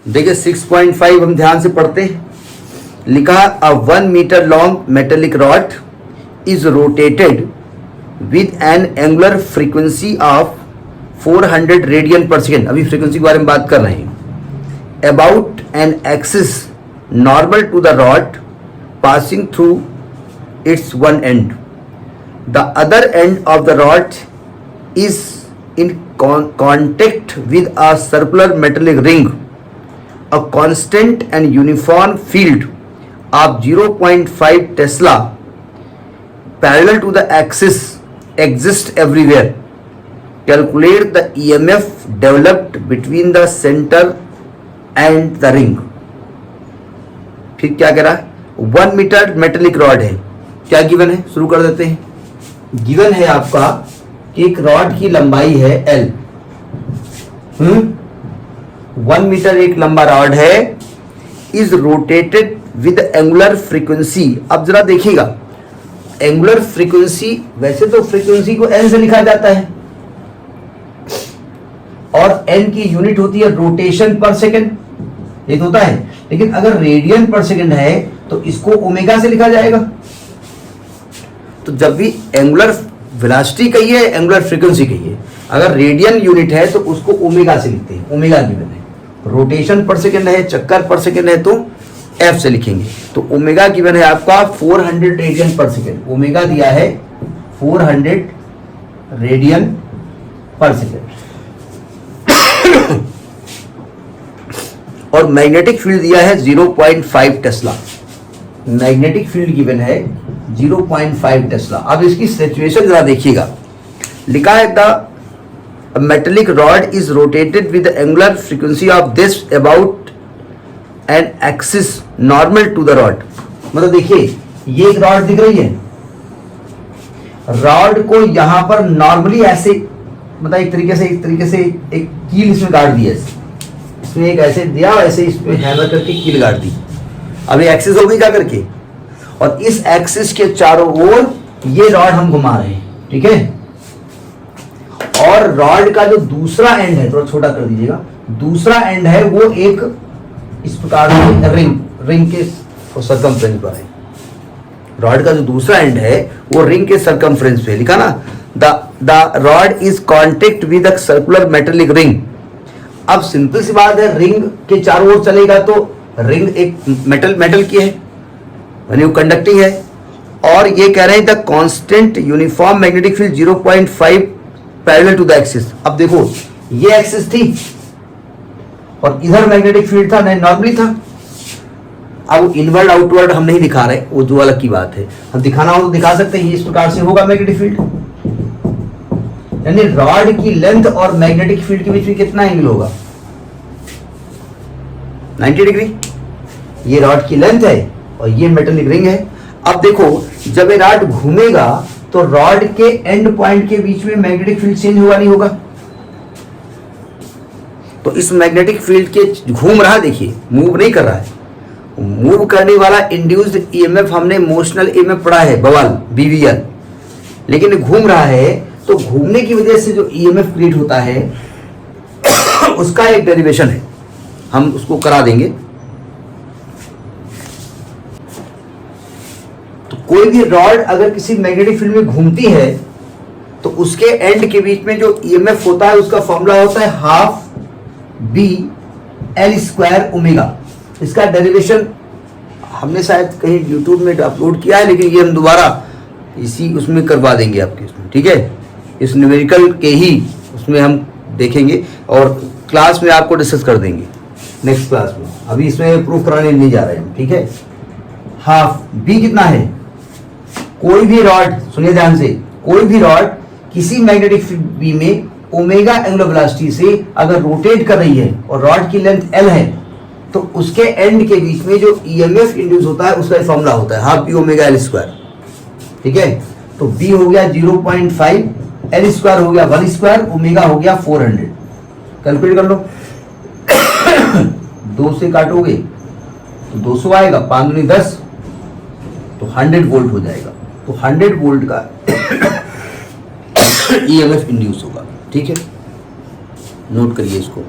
देखिए 6.5 हम ध्यान से पढ़ते हैं। लिखा a 1 meter long metallic rod is rotated with an angular frequency of 400 radian per second. अभी फ्रीक्वेंसी के बारे में बात कर रहे हैं। About an axis normal to the rod passing through its one end. The other end of the rod is in contact with a circular metallic ring. A constant and uniform field of 0.5 Tesla parallel to the axis exists everywhere. Calculate the EMF developed between the center and the ring. फिर क्या कह रहा है? 1 metre metallic rod है। क्या given है? शुरू कर देते हैं। गिवन है आपका कि एक रॉड की लंबाई है L। 1 मीटर एक लंबा रॉड है, is rotated with angular frequency. अब जरा देखिएगा, एंगुलर फ्रीक्वेंसी, वैसे तो फ्रीक्वेंसी को एन से लिखा जाता है और एन की यूनिट होती है रोटेशन पर सेकेंड, ये तो होता है। लेकिन अगर रेडियन पर सेकेंड है तो इसको ओमेगा से लिखा जाएगा। तो जब भी एंगुलर वेलोसिटी कहिए, एंगुलर फ्रीक्वेंसी कहिए, अगर रेडियन यूनिट है तो उसको ओमेगा से लिखते हैं। ओमेगा गिवन है। रोटेशन पर सेकेंड है, चक्कर पर सेकेंड है तो एफ से लिखेंगे। तो ओमेगा गिवन है आपका 400 रेडियन पर सेकेंड। ओमेगा दिया है 400 रेडियन पर सेकेंड। और मैग्नेटिक फील्ड दिया है 0.5 टेस्ला। मैग्नेटिक फील्ड गिवन है 0.5 टेस्ला। अब इसकी सिचुएशन जरा देखिएगा। लिखा है the A metallic rod is rotated with the angular frequency of this about an axis normal to the rod। मतलब देखिए, ये एक रॉड दिख रही है, रॉड को यहां पर नॉर्मली ऐसे, मतलब एक तरीके से एक कील इसमें गाड़ दी है। इसमें एक ऐसे दिया, ऐसे इसमें हैमर करके कील गाड़ दी। अब ये एक्सिस हो गई जा करके, और इस एक्सिस के चारों ओर ये रॉड हम घुमा रहे हैं, ठीक है। और रॉड का जो दूसरा एंड है, थोड़ा छोटा कर दीजिएगा, दूसरा एंड है वो एक इस प्रकार से रिंग के सरकमफ्रेंस पर है। रॉड का जो दूसरा एंड है वो रिंग के सरकमफ्रेंस पे। लिखा ना, the rod is contact with a circular metallic ring. अब सिंपल सी बात है, रिंग के चारों ओर चलेगा तो रिंग एक मेटल की है, यानी वो कंडक्टिंग है। और ये कह रहे हैं the constant uniform magnetic field 0.5 parallel to the axis. अब देखो, ये एक्सिस थी और इधर मैग्नेटिक फील्ड था, नहीं नॉर्मली था। अब इनवर्ड आउटवर्ड हम नहीं दिखा रहे, वो जो अलग की बात है। हम दिखाना हो तो दिखा सकते हैं, इस प्रकार से होगा मैग्नेटिक फील्ड। यानी रॉड की लेंथ और मैग्नेटिक फील्ड के बीच में कितना एंगल होगा? 90 डिग्री। ये रॉड की लेंथ है और ये मेटेलिक रिंग है। अब देखो, जब ये रॉड घूमेगा तो रॉड के एंड पॉइंट के बीच में मैग्नेटिक फील्ड चेंज होगा, नहीं होगा? तो इस मैग्नेटिक फील्ड के घूम रहा, देखिए मूव नहीं कर रहा है। मूव करने वाला इंड्यूस्ड ईएमएफ हमने मोशनल ईएमएफ पढ़ा है, बवाल बीवीएल। लेकिन घूम रहा है तो घूमने की वजह से जो ईएमएफ क्रिएट होता है उसका एक डेरिवेशन है, हम उसको करा देंगे। कोई भी रॉड अगर किसी मैग्नेटिक फील्ड में घूमती है तो उसके एंड के बीच में जो ईएमएफ होता है उसका फॉर्मूला होता है half B L square omega. इसका डेरिवेशन हमने शायद कहीं यूट्यूब में अपलोड किया है, लेकिन ये हम दोबारा इसी उसमें करवा देंगे आपके उसमें, ठीक है। इस न्यूमेरिकल के ही उसमें हम देखेंगे और क्लास में आपको डिस्कस कर देंगे नेक्स्ट क्लास में। अभी इसमें प्रूफ कराने नहीं जा रहे हैं, ठीक है। हाफ बी कितना है? कोई भी रॉड, सुनिए ध्यान से, कोई भी रॉड किसी मैग्नेटिक फील्ड बी में ओमेगा एंगुलर वेलोसिटी से अगर रोटेट कर रही है और रॉड की लेंथ एल है तो उसके एंड के बीच में जो ईएमएफ इंड्यूस होता है उसका फॉर्मूला होता है half B omega L square, ठीक है। तो बी हो गया 0.5, एल स्क्वायर हो गया 1 स्क्वायर, ओमेगा हो गया 400। कैलकुलेट कर लो। 2 से काटोगे तो 200 आएगा, 5 दूनी 10, तो 100 वोल्ट हो जाएगा। तो 100 वोल्ट का ईएमएफ इंड्यूस होगा, ठीक है। नोट करिए इसको।